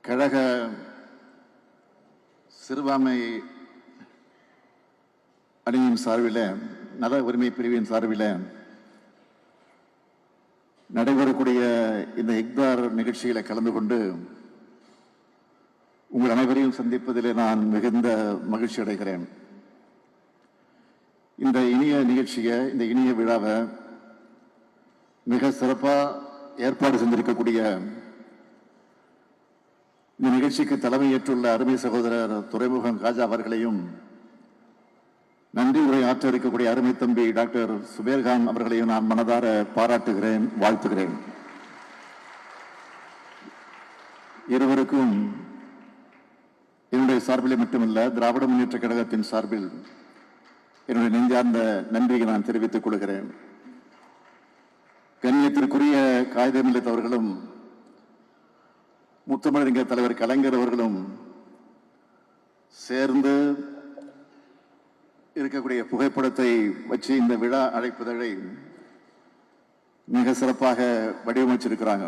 கழக சிறுபான்மை அணியின் சார்பில், நல உரிமை பிரிவின் சார்பில் நடைபெறக்கூடிய இந்த இக்தார் நிகழ்ச்சிகளை கலந்து கொண்டு உங்கள் அனைவரையும் சந்திப்பதில் நான் மிகுந்த மகிழ்ச்சி அடைகிறேன். இந்த இனிய நிகழ்ச்சியை, இந்த இனிய விழாவை மிக சிறப்பாக ஏற்பாடு செஞ்சிருக்கக்கூடிய இந்த நிகழ்ச்சிக்கு தலைமையேற்றுள்ள அருமை சகோதரர் துறைமுகம் காஜா அவர்களையும், நன்றி உரை ஆற்ற இருக்கக்கூடிய அருமை தம்பி டாக்டர் சுபேர்கான் அவர்களையும் நான் மனதார பாராட்டுகிறேன், வாழ்த்துகிறேன். இருவருக்கும் என்னுடைய சார்பில் மட்டுமல்ல, திராவிட முன்னேற்ற கழகத்தின் சார்பில் என்னுடைய நெஞ்சார்ந்த நன்றியை நான் தெரிவித்துக் கொள்கிறேன். கண்ணியத்திற்குரிய காகிதமில்லத் அவர்களும், முத்தமிழறிஞர் தலைவர் கலைஞர் அவர்களும் சேர்ந்து இருக்கக்கூடிய புகைப்படத்தை வச்சு இந்த விழா அழைப்புதழை மிக சிறப்பாக வடிவமைச்சிருக்கிறாங்க.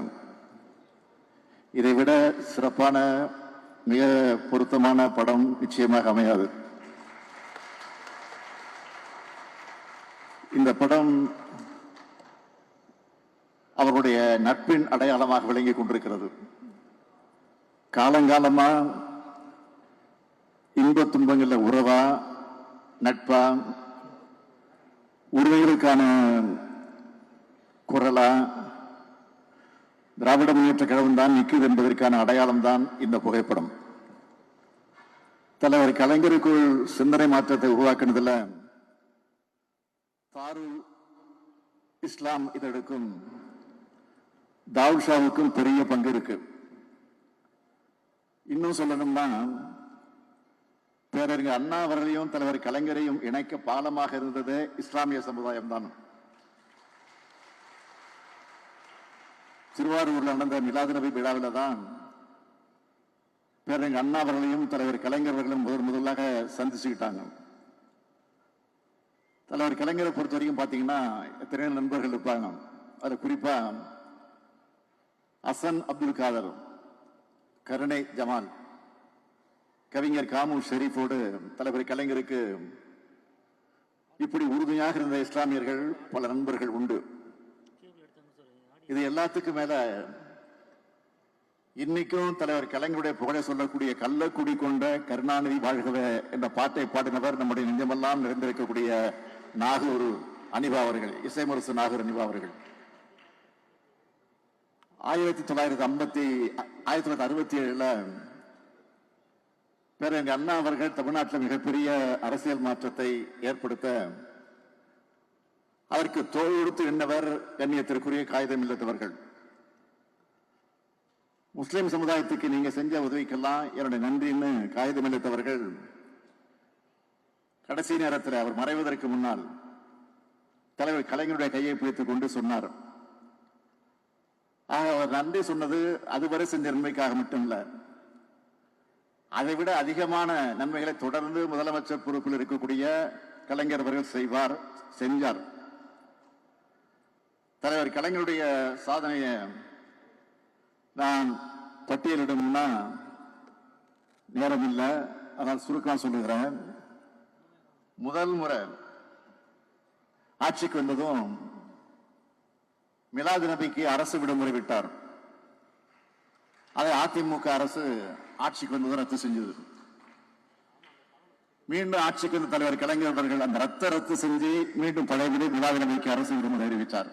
இதைவிட சிறப்பான, மிக பொருத்தமான படம் நிச்சயமாக அமையாது. இந்த படம் அவருடைய நட்பின் அடையாளமாக விளங்கிக் கொண்டிருக்கிறது. காலங்காலமா இன்ப துன்பங்கள்ல உறவா, நட்பா, உரிமைகளுக்கான குரலா திராவிட முன்னேற்ற கழகம் தான் நிற்குது என்பதற்கான அடையாளம் தான் இந்த புகைப்படம். தலைவர் கலைஞருக்குள் சிந்தனை மாற்றத்தை உருவாக்குனதுல தாருல் இஸ்லாம் இதழுக்கும் தாவூத் ஷாவுக்கும் பெரிய பங்கு இருக்கு. இன்னும் சொல்லணும்னா, பேரறிஞர் அண்ணா அவர்களையும் தலைவர் கலைஞரையும் இணைக்க பாலமாக இருந்தது இஸ்லாமிய சமுதாயம் தான். திருவாரூர்ல நடந்த மிலாது நபி விழாவில் தான் பேரறிஞர் அண்ணா அவர்களையும் தலைவர் கலைஞர் அவர்களும் முதலாக சந்திச்சுக்கிட்டாங்க. தலைவர் கலைஞரை பொறுத்த வரைக்கும் பார்த்தீங்கன்னா எத்தனையோ நண்பர்கள் இருப்பாங்க. அது குறிப்பா ஹசன் அப்துல் காதர், கருணை ஜமால், கவிஞர் காமு ஷெரீஃபோடு தலைவர் கலைஞருக்கு இப்படி உறுதுணையாக இருந்த இஸ்லாமியர்கள் பல நண்பர்கள் உண்டு. இது எல்லாத்துக்கும் மேல இன்னைக்கும் தலைவர் கலைஞருடைய புகழை சொல்லக்கூடிய கள்ளக்குடி கொண்ட கருணாநிதி வாழ்கவே என்ற பாட்டை பாடினவர் நம்முடைய நெஞ்சமெல்லாம் நிறைந்திருக்கக்கூடிய நாகூர் அனிபா அவர்கள், இசைமுரசு நாகூர் அனிபா அவர்கள். 1967 பேரறிஞர் அண்ணா அவர்கள் தமிழ்நாட்டில் மிகப்பெரிய அரசியல் மாற்றத்தை ஏற்படுத்த அதற்கு தோள் கொடுத்து நின்றவர் கண்ணியத்திற்குரிய காகிதமில்லத்தவர்கள். முஸ்லிம் சமுதாயத்துக்கு நீங்க செஞ்ச உதவிக்கெல்லாம் என்னுடைய நன்றின்னு காகிதமில்லத்தவர்கள் கடைசி நேரத்தில் அவர் மறைவதற்கு முன்னால் தலைவர் கலைஞருடைய கையை பிடித்துக் கொண்டு சொன்னார். அவர் நன்றி சொன்னது அதுவரை செஞ்ச நன்மைக்காக மட்டுமல்ல, அதை விட அதிகமான நன்மைகளை தொடர்ந்து முதலமைச்சர் பொறுப்பில் இருக்கக்கூடிய கலைஞர் அவர்கள் செஞ்சார். தலைவர் கலைஞருடைய சாதனையை நான் பட்டியலிடும்னா நேரம் இல்லை, அதனால் சுருக்கம் சொல்லுகிறேன். முதல் முறை ஆட்சிக்கு வந்ததும் மிலாது நபிக்கு அரசு விடுமுறை விட்டார். அதை அதிமுக அரசு ஆட்சிக்கு வந்ததும் ரத்து செஞ்சது. மீண்டும் ஆட்சிக்கு வந்த தலைவர் கலைஞர் அவர்கள் அந்த ரத்து செஞ்சு மீண்டும் பழையபடி மிலாது நபிக்கு அரசு விடுமுறை அறிவித்தார்.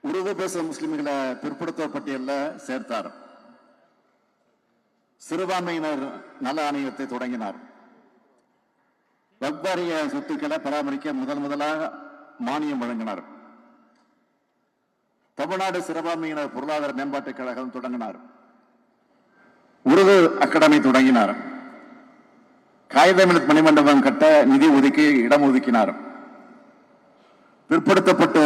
உருது பேசும் முஸ்லிம்களை பிற்படுத்தப்பட்ட பட்டியல்ல சேர்த்தார். சிறுபான்மையினர் நல ஆணையத்தை தொடங்கினார். வக்பாரிய சொத்துக்களை பராமரிக்க முதலாக மானியம் வழங்கினார். தமிழ்நாடு சிறுபான்மையினர் பொருளாதார மேம்பாட்டுக் கழகம் தொடங்கினார். உருது அகாடமி தொடங்கினார். காகிதமில்லத் மணிமண்டபம் கட்ட நிதி ஒதுக்கி இடம் ஒதுக்கினார். பிற்படுத்தப்பட்ட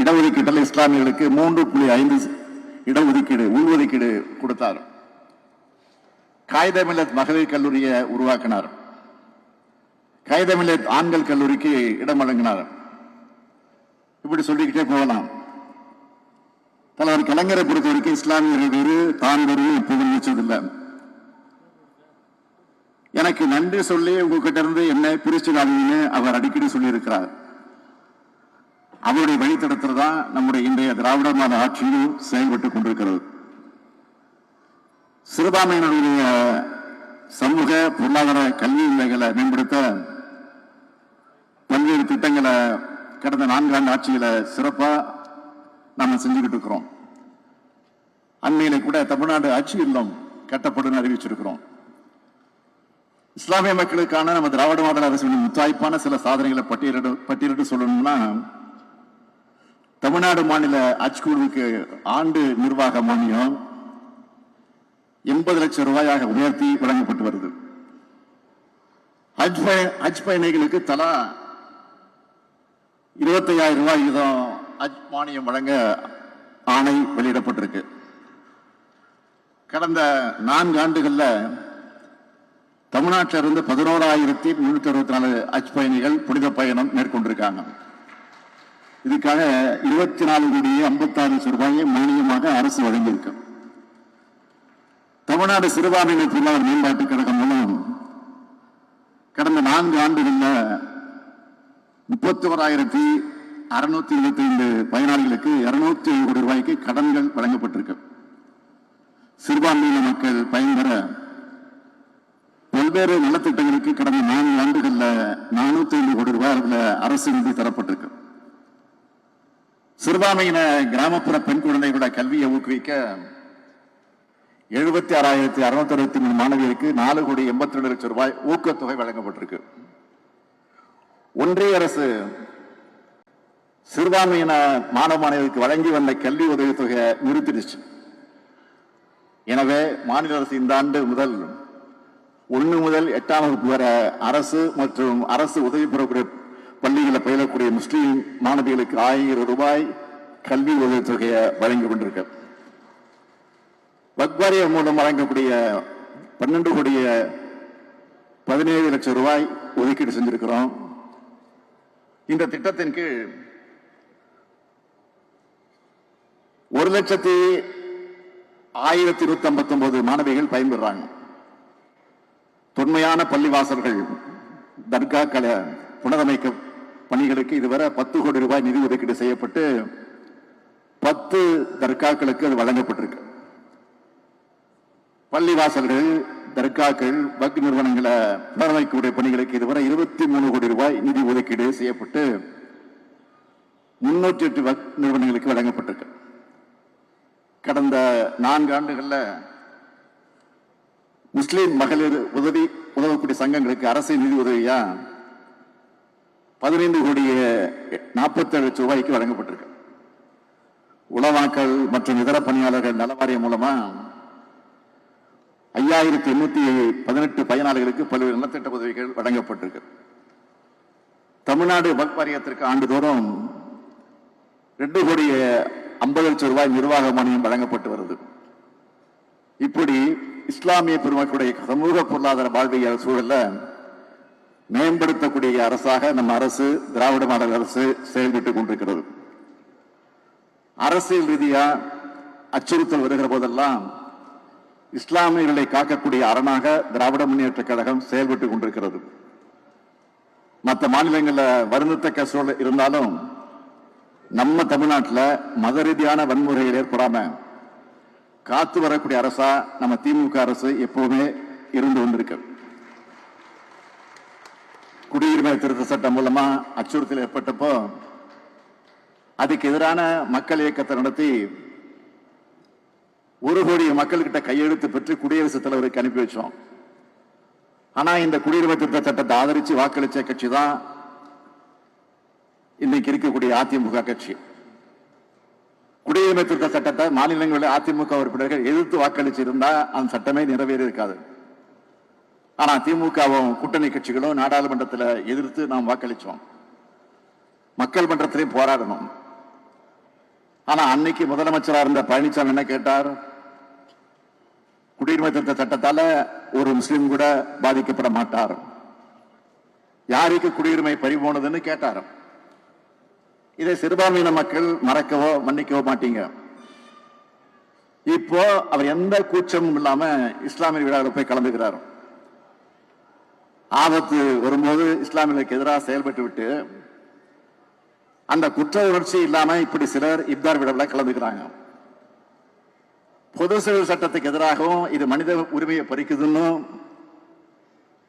இடஒதுக்கீட்டில் இஸ்லாமியர்களுக்கு 3.5 இடஒதுக்கீடு, உள்ஒதுக்கீடு கொடுத்தார். காகிதமில்லத் மகளிர் கல்லூரியை உருவாக்கினார். காகிதமில்லத் ஆண்கள் கல்லூரிக்கு இடம் வழங்கினார். இப்படி சொல்லிக்கிட்டே போகலாம். தலைவர் கலைஞரை பொறுத்த வரைக்கும் இஸ்லாமியர்கள் வேறு தான் வேறு எப்போதும் நினைச்சதில்லை. எனக்கு நன்றி சொல்லி உங்ககிட்ட இருந்து என்ன பிரிச்சுடாதீங்கன்னு அவர் அடிக்கடி சொல்லியிருக்கிறார். அவருடைய வழித்தடத்தில் தான் நம்முடைய இன்றைய திராவிட மாத ஆட்சியும் செயல்பட்டுக் கொண்டிருக்கிறது. சிறுபான்மையினருடைய சமூக பொருளாதார கல்வி நிலைகளை மேம்படுத்த பல்வேறு திட்டங்களை கடந்த 4 ஆண்டு ஆட்சியில சிறப்பா நாம செஞ்சுக்கிட்டு இருக்கிறோம். அண்மையில கூட தமிழ்நாடு ஆட்சி இல்லம் கட்டப்படும் அறிவிச்சிருக்கிறோம். இஸ்லாமிய மக்களுக்கான நம்ம திராவிட மாடல் அரசின் முத்தாய்ப்பான சில சாதனைகளை பட்டியலிட்டு சொல்லணும்னா, தமிழ்நாடு மாநில ஆட்சிக்குழுவுக்கு ஆண்டு நிர்வாக மானியம் 80 லட்சம் ரூபாயாக உயர்த்தி வழங்கப்பட்டு வருது. ஹஜ் பயணிகளுக்கு தலா 25,000 ரூபாய் வீதம் ஹஜ் மானியம் வழங்க ஆணை வெளியிடப்பட்டிருக்கு. கடந்த 4 ஆண்டுகள்ல தமிழ்நாட்டிலிருந்து 11,364 ஹஜ் பயணிகள் புனித பயணம் மேற்கொண்டிருக்காங்க. இதுக்காக 24,56 லட்சம் ரூபாயை மானியமாக அரசு வழங்கியிருக்கு. தமிழ்நாடு சிறுபான்மையினர் பொருளாதார மேம்பாட்டுக் கழகம் மூலம் கடந்த 4 ஆண்டுகள்ல 31,625 பயனாளிகளுக்கு 207 கோடி ரூபாய்க்கு கடன்கள் வழங்கப்பட்டிருக்கு. சிறுபான்மையின மக்கள் பயன்பெற பல்வேறு நலத்திட்டங்களுக்கு கடந்த 4 ஆண்டுகள்ல 405 கோடி ரூபாய் அரசு நிதி தரப்பட்டிருக்கு. சிறுபான்மையின கிராமப்புற பெண் குழந்தைகளோட கல்வியை ஊக்குவிக்க 76,663 மாணவியருக்கு 4,82 லட்சம் ரூபாய் ஊக்கத்தொகை வழங்கப்பட்டிருக்கு. ஒன்றிய அரசு சிறுபான்மையின மாணவ மாணவியருக்கு வழங்கி வந்த கல்வி உதவித்தொகை நிறுத்திடுச்சு. எனவே மாநில அரசு இந்த ஆண்டு முதல் 1 முதல் 8ஆம் வகுப்பு வரை அரசு மற்றும் அரசு உதவி பெறக்கூடிய பள்ளிகளில் பயிலக்கூடிய முஸ்லீம் மாணவிகளுக்கு 1000 ரூபாய் கல்வி உதவித்தொகையை வழங்கி கொண்டிருக்க. வக்வாரிய மூலம் வழங்கக்கூடிய 12,17 லட்சம் ரூபாய் ஒதுக்கீடு செஞ்சிருக்கிறோம். இந்த திட்டத்தின் கீழ் 1,01,159 மாணவிகள் பயன்பெறாங்க. தொன்மையான பள்ளிவாசல்கள் தர்காக்களை புனரமைக்க பணிகளுக்கு இதுவரை 10 கோடி ரூபாய் நிதி ஒதுக்கீடு செய்யப்பட்டு 10 தர்காக்களுக்கு அது வழங்கப்பட்டிருக்கு. பள்ளிவாசல்கள், தர்காக்கள், வக் நிறுவனங்களை புனரமைக்கக்கூடிய பணிகளுக்கு இதுவரை 23 கோடி ரூபாய் நிதி ஒதுக்கீடு செய்யப்பட்டு 308 வக் நிறுவனங்களுக்கு வழங்கப்பட்டிருக்கு. கடந்த 4 ஆண்டுகள்ல முஸ்லிம் மகளிர் உதவக்கூடிய சங்கங்களுக்கு அரசு நிதி உதவியா 15,47 லட்சம் ரூபாய்க்கு வழங்கப்பட்டிருக்கு. உளவாக்கள் மற்றும் இதர பணியாளர்கள் நலவாரியம் மூலமா 5,818 பயனாளிகளுக்கு பல்வேறு நலத்திட்ட உதவிகள் வழங்கப்பட்டிருக்கு. தமிழ்நாடு வக்ஃப் வாரியத்திற்கு ஆண்டுதோறும் 2,50 லட்சம் ரூபாய் நிர்வாக மானியம் வழங்கப்பட்டு வருது. இப்படி இஸ்லாமிய பெருமக்களுடைய சமூக பொருளாதார வாழ்வியல் சூழல்ல மேம்படுத்தக்கூடிய அரசாக நம்ம அரசு, திராவிட மாடல் அரசு செயல்பட்டுக் கொண்டிருக்கிறது. அரசியல் ரீதியா அச்சுறுத்தல் வருகிற போதெல்லாம் இஸ்லாமியர்களை காக்கக்கூடிய அரணாக திராவிட முன்னேற்ற கழகம் செயல்பட்டுக் கொண்டிருக்கிறது. மற்ற மாநிலங்களில் வருந்தத்தக்க சூழல் இருந்தாலும் நம்ம தமிழ்நாட்டில் மத ரீதியான வன்முறைகள் ஏற்படாம காத்து வரக்கூடிய அரசா நம்ம திமுக அரசு எப்பவுமே இருந்து கொண்டிருக்கு. குடியுரிமை திருத்த சட்டம் மூலமா அச்சுறுத்தல் ஏற்பட்டப்போ அதுக்கு எதிரான மக்கள் இயக்கத்தை நடத்தி 1 கோடி மக்கள்கிட்ட கையெழுத்து பெற்று குடியரசுத் தலைவருக்கு அனுப்பி வச்சோம். ஆனா இந்த குடியுரிமை திருத்த சட்டத்தை ஆதரிச்சு வாக்களிச்ச கட்சி தான் இன்னைக்கு இருக்கக்கூடிய அதிமுக கட்சி. குடியுரிமை திருத்த சட்டத்தை மாநிலங்களில் அதிமுக உறுப்பினர்கள் எதிர்த்து வாக்களிச்சு இருந்தா அந்த சட்டமே நிறைவேறி இருக்காது. ஆனா திமுகவும் கூட்டணி கட்சிகளும் நாடாளுமன்றத்தில் எதிர்த்து நாம் வாக்களிச்சோம். மக்கள் மன்றத்திலையும் போராடணும். ஆனா அன்னைக்கு முதலமைச்சராக இருந்த பழனிசாமி என்ன கேட்டார்? குடியுரிமை திருத்த சட்டத்தால ஒரு முஸ்லீம் கூட பாதிக்கப்பட மாட்டார், யாருக்கு குடியுரிமை பறிபோனதுன்னு கேட்டார். இதை சிறுபான்மையின மக்கள் மறக்கவோ மன்னிக்கவோ மாட்டீங்க. இப்போ அவர் எந்த கூச்சமும் இல்லாம இஸ்லாமிய விழாவில் போய் கலந்துக்கிறார். ஆபத்து வரும்போது இஸ்லாமியர்களுக்கு எதிராக செயல்பட்டு விட்டு அந்த குற்ற உணர்ச்சி இல்லாம இப்படி சிலர் இப்தார் விழாவில் கலந்துக்கிறாங்க. பொது சிவில் சட்டத்துக்கு எதிராகவும் இது மனித உரிமையை பறிக்குதுன்னு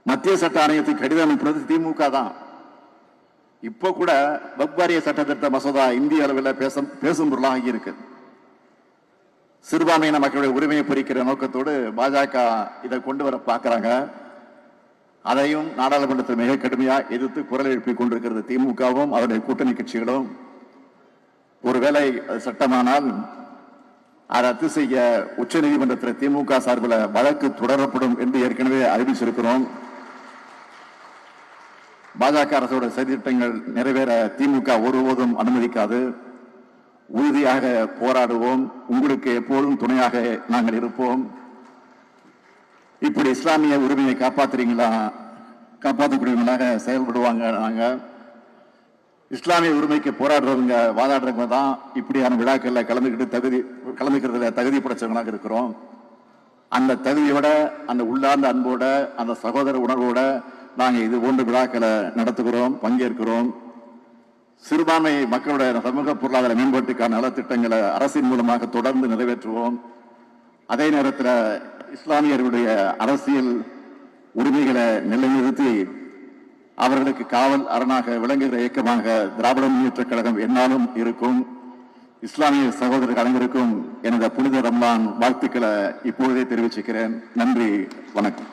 மத்திய சட்ட ஆணையத்துக்கு கடிதம் அனுப்புறது திமுக தான். இப்போ கூட வக்வாரிய சட்ட திருத்த மசோதா இந்திய அளவில் பேசும் பொருளாக இருக்கு. சிறுபான்மையின மக்களுடைய உரிமையை பறிக்கிற நோக்கத்தோடு பாஜக இதை கொண்டு வர பார்க்கிறாங்க. அதையும் நாடாளுமன்றத்தில் மிக கடுமையாக எதிர்த்து குரல் எழுப்பிக் கொண்டிருக்கிறது திமுகவும் அவருடைய கூட்டணி கட்சிகளும். ஒருவேளை சட்டமானால் அதை ரத்து செய்ய உச்ச நீதிமன்றத்தில் திமுக சார்பில் வழக்கு தொடரப்படும் என்று ஏற்கனவே அறிவிச்சிருக்கிறோம். பாஜக அரசோட சதித்திட்டங்கள் நிறைவேற திமுக ஒருபோதும் அனுமதிக்காது. உறுதியாக போராடுவோம். உங்களுக்கு எப்போதும் துணையாக நாங்கள் இருப்போம். இப்படி இஸ்லாமிய உரிமையை காப்பாற்றக்கூடியவங்களாக செயல்படுவாங்க. நாங்க இஸ்லாமிய உரிமைக்கு போராடுறவங்க வாதாடுறவங்க தான் இப்படியான விழாக்கள்ல கலந்துக்கிறதுல தகுதி படைச்சவங்களாக இருக்கிறோம். அந்த தகுதியோட, அந்த உள்ளார்ந்த அன்போட, அந்த சகோதர உணர்வோட நாங்கள் இது போன்ற விழாக்களை நடத்துகிறோம், பங்கேற்கிறோம். சிறுபான்மை மக்களுடைய சமூக பொருளாதார மேம்பாட்டுக்கான நலத்திட்டங்களை அரசின் மூலமாக தொடர்ந்து நிறைவேற்றுவோம். அதே நேரத்தில் இஸ்லாமியர்களுடைய அரசியல் உரிமைகளை நிலைநிறுத்தி அவர்களுக்கு காவல் அரணாக விளங்குகிற இயக்கமாக திராவிட முன்னேற்றக் கழகம் என்னாலும் இருக்கும். இஸ்லாமிய சகோதரர்கள் அனைவருக்கும் எனது புனித ரம்லான் வாழ்த்துக்களை இப்பொழுதே தெரிவிச்சுக்கிறேன். நன்றி, வணக்கம்.